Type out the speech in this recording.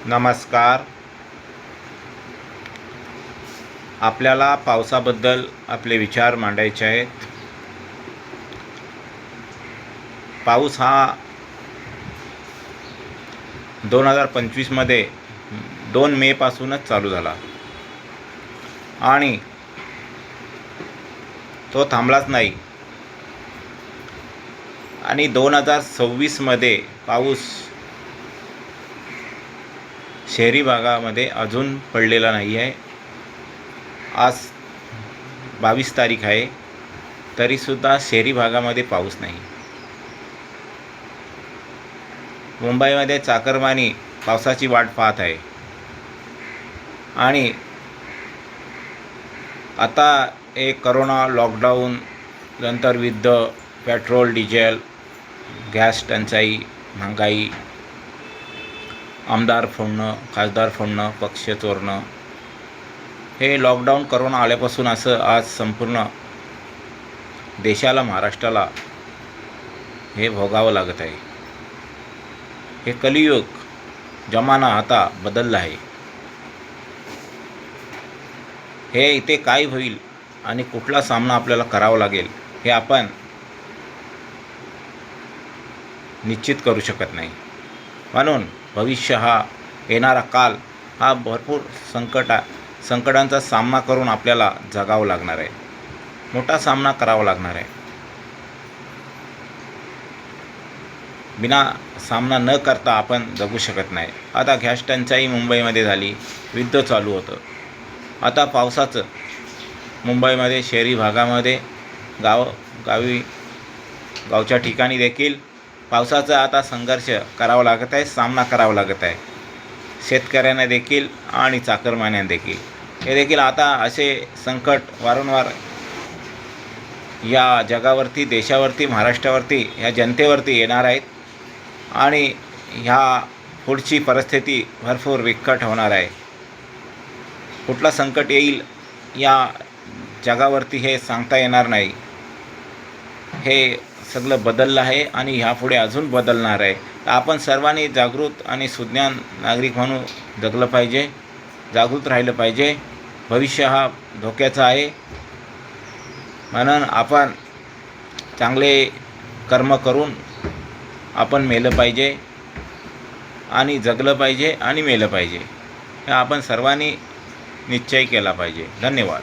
नमस्कार. आपल्याला पावसाबद्दल आपले विचार मांडायचे आहेत. पाऊस हा 2025मध्ये 2 मेपासूनच चालू झाला आणि तो थांबलाच नाही. आणि 2026मध्ये पाऊस शहरी भागामध्ये अजून पडलेला नाही आहे. आज 22 तारीख आहे, तरीसुद्धा शहरी भागामध्ये पाऊस नाही. मुंबईमध्ये चाकरमानी पावसाची वाट पाहत आहे. आणि आता करोना लॉकडाऊन नंतर युद्ध, पेट्रोल डिझेल, गॅस टंचाई, महागाई, आमदार फोडणं, खासदार फोडणं, पक्ष चोरणं, हे लॉकडाऊन करोना आल्यापासून असं आज संपूर्ण देशाला, महाराष्ट्राला हे भोगावं लागत आहे. हे कलियुग जमाना आता बदलला आहे. हे इथे काय होईल आणि कुठला सामना आपल्याला करावा लागेल हे आपण निश्चित करू शकत नाही. म्हणून भविष्य हा येणारा काल हा भरपूर संकटांचा सामना करून आपल्याला जगावं लागणार आहे. मोठा सामना करावा लागणार आहे. बिना सामना न करता आपण जगू शकत नाही. आता गॅस टंचाई मुंबईमध्ये झाली, युद्ध चालू होतं. आता पावसाचं मुंबईमध्ये, शहरी भागामध्ये, गावच्या ठिकाणी देखील पावसाचा आता संघर्ष करावा लागत आहे, सामना करावा लागत आहे. शेतकऱ्यांना देखील आणि चाकरमान्यांना देखील. हे देखील आता असे संकट वारंवार या जगावरती, देशावरती, महाराष्ट्रावरती, ह्या जनतेवरती येणार आहेत. आणि ह्या पुढची परिस्थिती भरपूर बिकट होणार आहे. कुठला संकट येईल या जगावरती हे सांगता येणार नाही. हे सगळं बदललं आहे आणि ह्यापुढे अजून बदलणार आहे. तर आपण सर्वांनी जागृत आणि सुज्ञान नागरिक म्हणून जगलं पाहिजे, जागृत राहिलं पाहिजे. भविष्य हा धोक्याचा आहे. म्हणून आपण चांगले कर्म करून आपण मेलं पाहिजे आणि जगलं पाहिजे आणि मेलं पाहिजे. हे आपण सर्वांनी निश्चय केला पाहिजे. धन्यवाद.